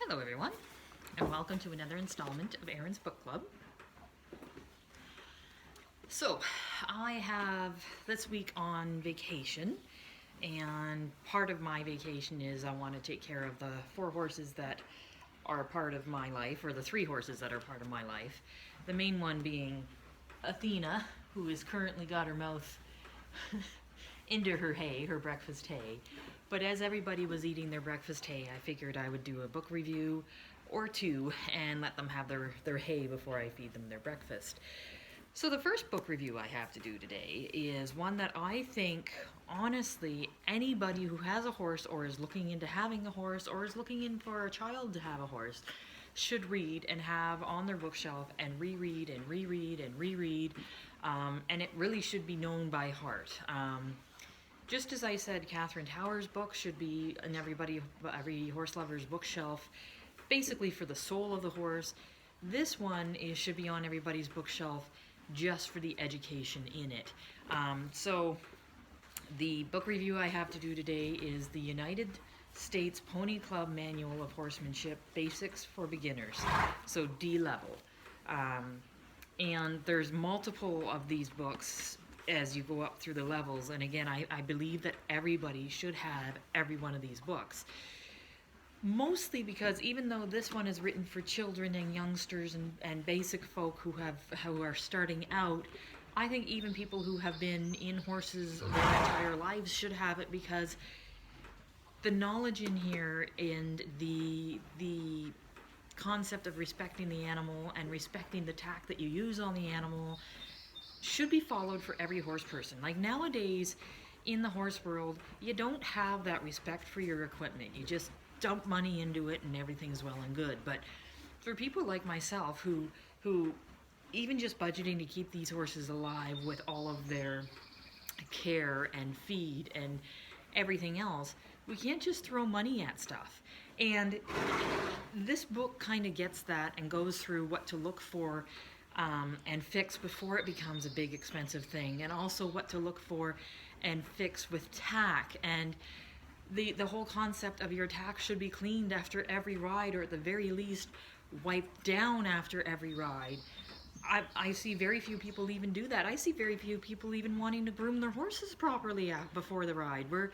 Hello everyone, and welcome to another installment of Erin's Book Club. So, I have this week on vacation, and part of my vacation is I want to take care of the 4 horses that are part of my life, or the 3 horses that are part of my life. The main one being Athena, who has currently got her mouth into her hay, her breakfast hay. But as everybody was eating their breakfast hay, I figured I would do a book review or 2 and let them have their hay before I feed them their breakfast. So the first book review I have to do today is one that I think, honestly, anybody who has a horse or is looking into having a horse or is looking in for a child to have a horse should read and have on their bookshelf and reread and reread and reread. And it really should be known by heart. Just as I said, Catherine Tower's book should be in every horse lover's bookshelf, basically for the soul of the horse. This one should be on everybody's bookshelf just for the education in it. So the book review I have to do today is the United States Pony Club Manual of Horsemanship, Basics for Beginners, so D level. And there's multiple of these books as you go up through the levels, and again, I believe that everybody should have every one of these books. Mostly because even though this one is written for children and youngsters and basic folk who are starting out, I think even people who have been in horses their entire lives should have it, because the knowledge in here and the concept of respecting the animal and respecting the tack that you use on the animal should be followed for every horse person. Like nowadays in the horse world, you don't have that respect for your equipment. You just dump money into it and everything's well and good. But for people like myself who even just budgeting to keep these horses alive with all of their care and feed and everything else, we can't just throw money at stuff. And this book kind of gets that and goes through what to look for and fix before it becomes a big expensive thing, and also what to look for and fix with tack, and the whole concept of your tack should be cleaned after every ride, or at the very least wiped down after every ride. I see very few people even do that. I see very few people even wanting to groom their horses properly before the ride, where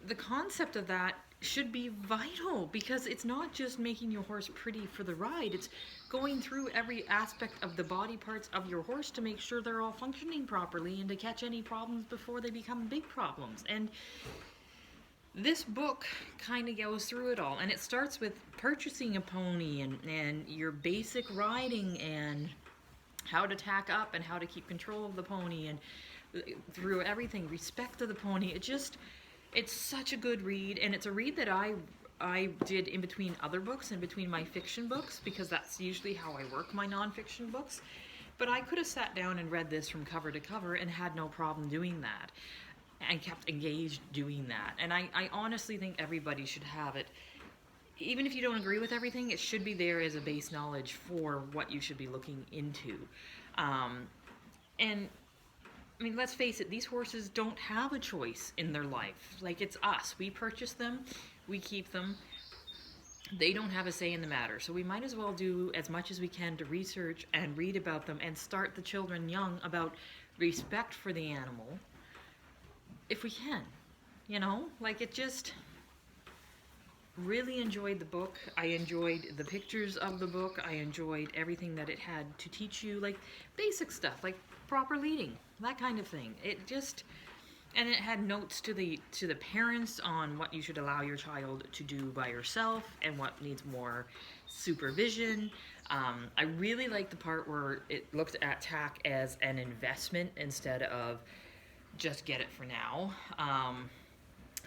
the concept of that should be vital, because it's not just making your horse pretty for the ride, it's going through every aspect of the body parts of your horse to make sure they're all functioning properly and to catch any problems before they become big problems. And this book kind of goes through it all, and it starts with purchasing a pony and your basic riding and how to tack up and how to keep control of the pony, and through everything, respect of the pony. It's such a good read, and it's a read that I did in between other books, in between my fiction books, because that's usually how I work my nonfiction books. But I could have sat down and read this from cover to cover and had no problem doing that, and kept engaged doing that. And I honestly think everybody should have it. Even if you don't agree with everything, it should be there as a base knowledge for what you should be looking into. And I mean, let's face it, these horses don't have a choice in their life. Like, it's us. We purchase them, we keep them. They don't have a say in the matter. So we might as well do as much as we can to research and read about them and start the children young about respect for the animal, if we can. You know, like, it just really enjoyed the book. I enjoyed the pictures of the book. I enjoyed everything that it had to teach you, like basic stuff, like proper leading, that kind of thing. And it had notes to the parents on what you should allow your child to do by yourself and what needs more supervision. I really like the part where it looked at tack as an investment instead of just get it for now.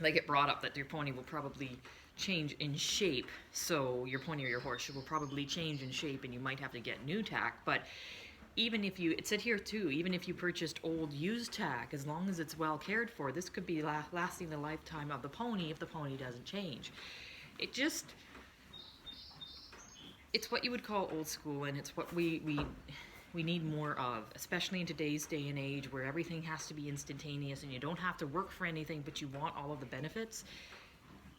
Like, it brought up that your pony will probably change in shape, so your pony or your horse will probably change in shape and you might have to get new tack. But even if it said here too, even if you purchased old used tack, as long as it's well cared for, this could be lasting the lifetime of the pony if the pony doesn't change. It's what you would call old school, and it's what we need more of, especially in today's day and age where everything has to be instantaneous and you don't have to work for anything, but you want all of the benefits.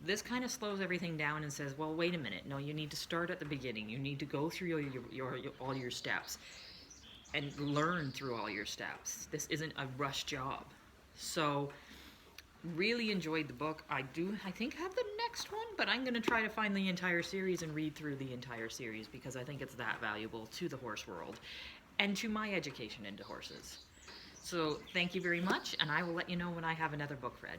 this kind of slows everything down and says, well, wait a minute. No, you need to start at the beginning. You need to go through all your steps and learn through all your steps. This isn't a rush job. So really enjoyed the book. I think have the next one, but I'm going to try to find the entire series and read through the entire series because I think it's that valuable to the horse world and to my education into horses. So thank you very much, and I will let you know when I have another book read.